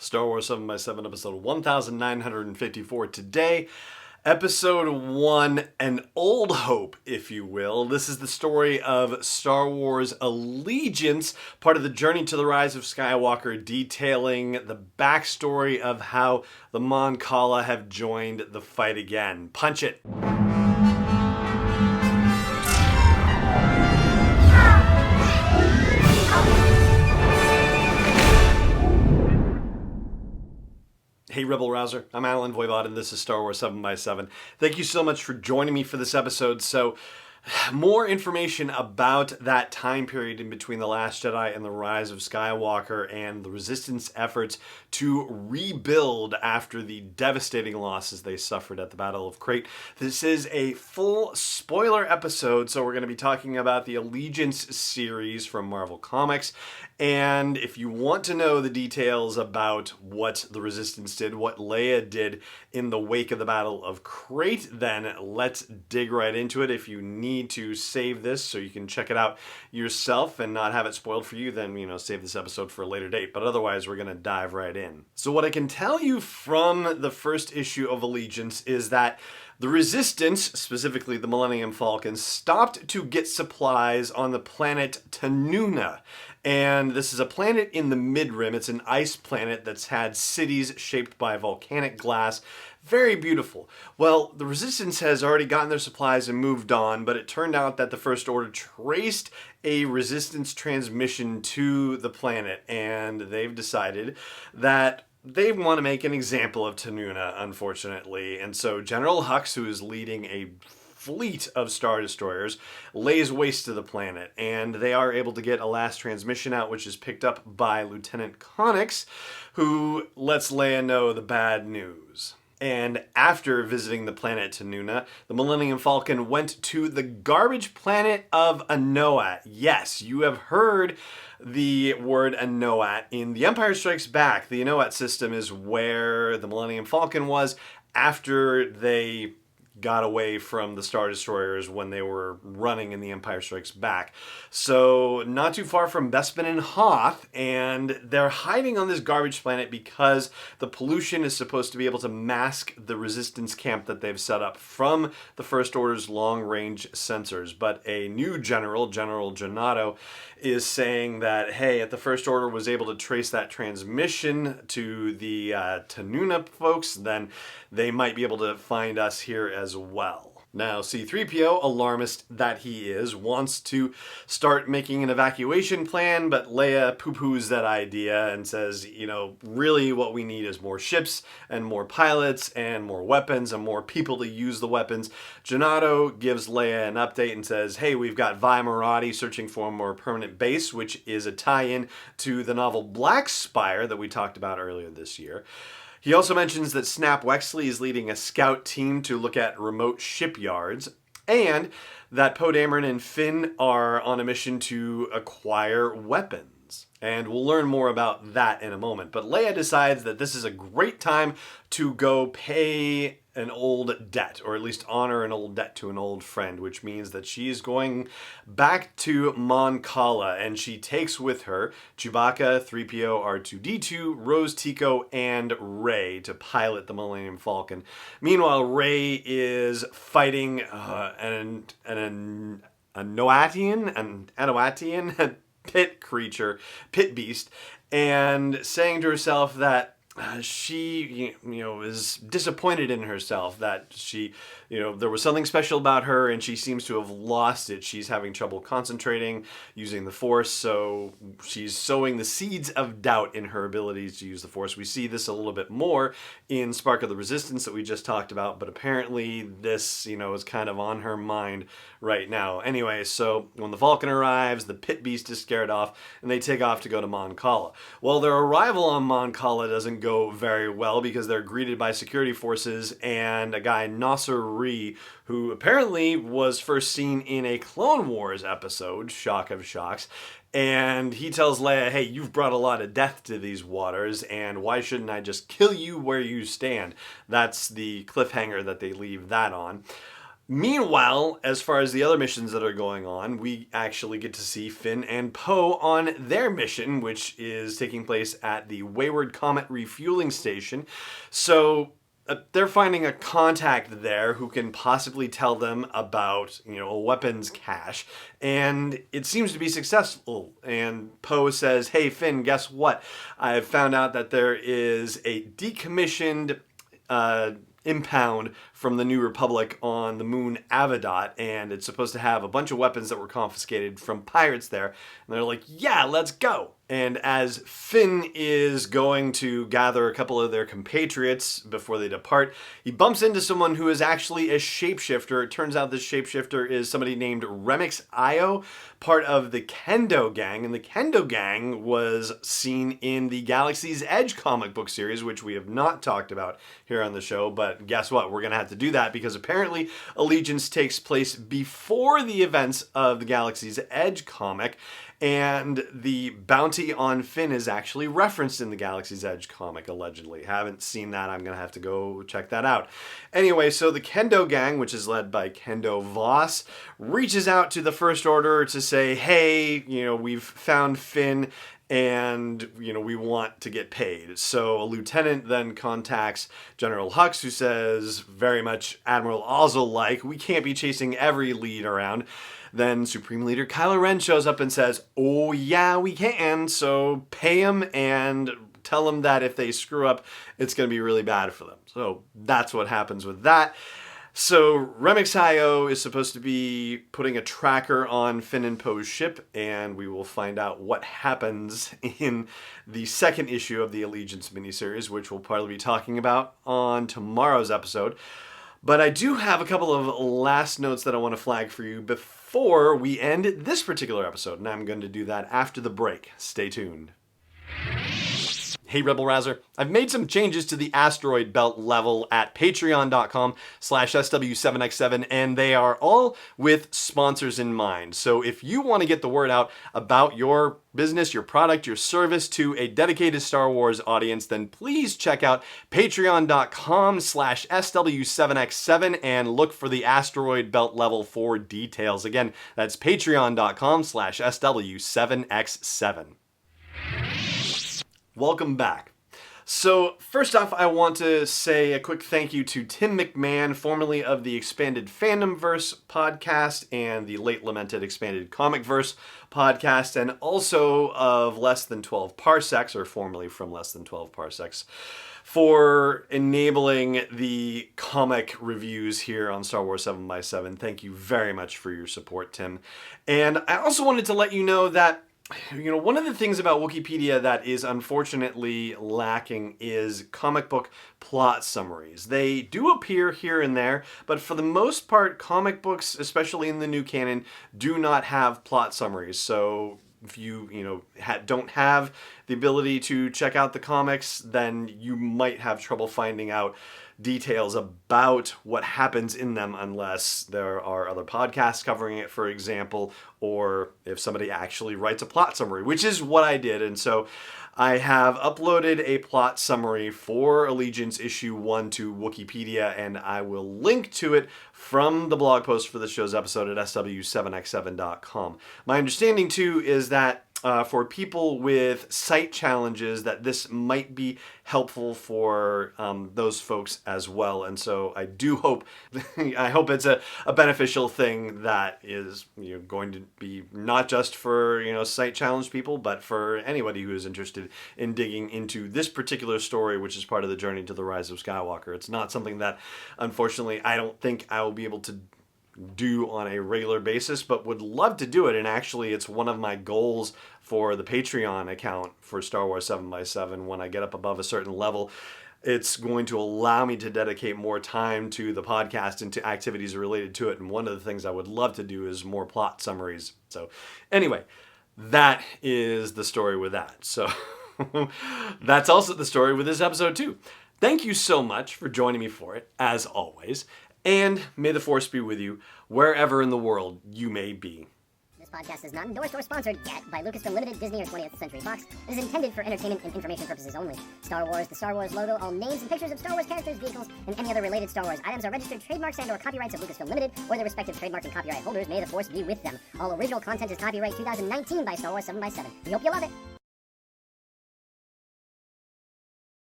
Star Wars 7x7, episode 1954 today. Episode 1, An Old Hope, if you will. This is the story of Star Wars Allegiance, part of the Journey to the Rise of Skywalker, detailing the backstory of how the Mon Cala have joined the fight again. Punch it! Hey Rebel Rouser, I'm Alan Voivod and this is Star Wars 7x7. Thank you so much for joining me for this episode. So, more information about that time period in between The Last Jedi and the Rise of Skywalker and the Resistance efforts to rebuild after the devastating losses they suffered at the Battle of Crait. This is a full spoiler episode, so we're going to be talking about the Allegiance series from Marvel Comics. And if you want to know the details about what the Resistance did, what Leia did in the wake of the Battle of Crait, then let's dig right into it. If you need to save this so you can check it out yourself and not have it spoiled for you, then, save this episode for a later date. But otherwise, we're going to dive right in. So what I can tell you from the first issue of Allegiance is that the Resistance, specifically the Millennium Falcon, stopped to get supplies on the planet Tanuna. And this is a planet in the Mid-Rim. It's an ice planet that's had cities shaped by volcanic glass. Very beautiful. Well, the Resistance has already gotten their supplies and moved on, but it turned out that the First Order traced a Resistance transmission to the planet, and they've decided that they want to make an example of Tanuna, unfortunately. And so General Hux, who is leading a fleet of Star Destroyers, lays waste to the planet, and they are able to get a last transmission out, which is picked up by Lieutenant Connix, who lets Leia know the bad news. And after visiting the planet Tanuna, the Millennium Falcon went to the garbage planet of Anoat. Yes, you have heard the word Anoat. In The Empire Strikes Back, the Anoat system is where the Millennium Falcon was after they got away from the Star Destroyers when they were running in The Empire Strikes Back. So not too far from Bespin and Hoth, and they're hiding on this garbage planet because the pollution is supposed to be able to mask the Resistance camp that they've set up from the First Order's long-range sensors. But a new General Genato, is saying that, hey, if the First Order was able to trace that transmission to the Tanuna folks, then they might be able to find us here as well. Now, C-3PO, alarmist that he is, wants to start making an evacuation plan, but Leia poo-poos that idea and says, really what we need is more ships and more pilots and more weapons and more people to use the weapons. Genato gives Leia an update and says, hey, we've got Vi Marati searching for a more permanent base, which is a tie-in to the novel Black Spire that we talked about earlier this year. He also mentions that Snap Wexley is leading a scout team to look at remote shipyards, and that Poe Dameron and Finn are on a mission to acquire weapons. And we'll learn more about that in a moment. But Leia decides that this is a great time to go pay an old debt, or at least honor an old debt to an old friend, which means that she is going back to Mon Cala, and she takes with her Chewbacca, 3PO, R2-D2, Rose Tico, and Rey to pilot the Millennium Falcon. Meanwhile, Rey is fighting an Anoatian pit beast, and saying to herself that she, is disappointed in herself, that she, there was something special about her and she seems to have lost it. She's having trouble concentrating, using the Force, so she's sowing the seeds of doubt in her abilities to use the Force. We see this a little bit more in Spark of the Resistance that we just talked about, but apparently this, is kind of on her mind right now. Anyway, so when the Falcon arrives, the pit beast is scared off and they take off to go to Mon Cala. Well, their arrival on Mon Cala doesn't go very well because they're greeted by security forces and a guy, Nasser Ree, who apparently was first seen in a Clone Wars episode, shock of shocks, and he tells Leia, hey, you've brought a lot of death to these waters, and why shouldn't I just kill you where you stand? That's the cliffhanger that they leave that on. Meanwhile, as far as the other missions that are going on, we actually get to see Finn and Poe on their mission, which is taking place at the Wayward Comet refueling station. So they're finding a contact there who can possibly tell them about, a weapons cache, and it seems to be successful. And Poe says, "Hey Finn, guess what? I've found out that there is a decommissioned impound from the New Republic on the moon Avidot, and it's supposed to have a bunch of weapons that were confiscated from pirates there." And they're like, "Yeah, let's go." And as Finn is going to gather a couple of their compatriots before they depart, he bumps into someone who is actually a shapeshifter. It turns out this shapeshifter is somebody named Remix Io, part of the Kendo Gang. And the Kendo Gang was seen in the Galaxy's Edge comic book series, which we have not talked about here on the show. But guess what? We're going to have to do that because apparently Allegiance takes place before the events of the Galaxy's Edge comic. And the bounty on Finn is actually referenced in the Galaxy's Edge comic, allegedly. Haven't seen that. I'm going to have to go check that out. Anyway, so the Kendo Gang, which is led by Kendo Voss, reaches out to the First Order to say, "Hey, we've found Finn and, we want to get paid." So a lieutenant then contacts General Hux, who says, very much Admiral Ozzel-like, "We can't be chasing every lead around." Then Supreme Leader Kylo Ren shows up and says, "Oh yeah, we can, so pay them and tell them that if they screw up, it's going to be really bad for them." So that's what happens with that. So Remix.io is supposed to be putting a tracker on Finn and Poe's ship, and we will find out what happens in the second issue of the Allegiance miniseries, which we'll probably be talking about on tomorrow's episode. But I do have a couple of last notes that I want to flag for you before we end this particular episode, and I'm going to do that after the break. Stay tuned. Hey Rebel Rouser, I've made some changes to the asteroid belt level at patreon.com/SW7X7, and they are all with sponsors in mind. So if you want to get the word out about your business, your product, your service to a dedicated Star Wars audience, then please check out patreon.com/SW7X7 and look for the asteroid belt level for details. Again, that's patreon.com/SW7X7. Welcome back. So first off, I want to say a quick thank you to Tim McMahon, formerly of the Expanded Fandomverse podcast and the late lamented Expanded Comicverse podcast, and also of Less Than 12 Parsecs, or formerly from Less Than 12 Parsecs, for enabling the comic reviews here on Star Wars 7x7. Thank you very much for your support, Tim. And I also wanted to let you know that one of the things about Wikipedia that is unfortunately lacking is comic book plot summaries. They do appear here and there, but for the most part, comic books, especially in the new canon, do not have plot summaries. So if you don't have the ability to check out the comics, then you might have trouble finding out details about what happens in them unless there are other podcasts covering it, for example, or if somebody actually writes a plot summary, which is what I did. And so I have uploaded a plot summary for Allegiance issue 1 to Wikipedia, and I will link to it from the blog post for the show's episode at sw7x7.com. My understanding too is that for people with sight challenges, that this might be helpful for those folks as well. And so I do hope, I hope it's a beneficial thing that is going to be not just for sight challenged people, but for anybody who is interested in digging into this particular story, which is part of the journey to the Rise of Skywalker. It's not something that, unfortunately, I don't think I will be able to do on a regular basis, but would love to do it. And actually, it's one of my goals for the Patreon account for Star Wars 7x7. When I get up above a certain level, it's going to allow me to dedicate more time to the podcast and to activities related to it. And one of the things I would love to do is more plot summaries. So anyway, that is the story with that. So that's also the story with this episode too. Thank you so much for joining me for it, as always. And may the Force be with you wherever in the world you may be. podcast is not endorsed or sponsored yet by Lucasfilm Limited, Disney, or 20th Century Fox. It is intended for entertainment and information purposes only. Star Wars, the Star Wars logo, all names and pictures of Star Wars characters, vehicles, and any other related Star Wars items are registered trademarks and/or copyrights of Lucasfilm Limited or their respective trademark and copyright holders. May the Force be with them. All original content is copyright 2019 by Star Wars 7x7. We hope you love it.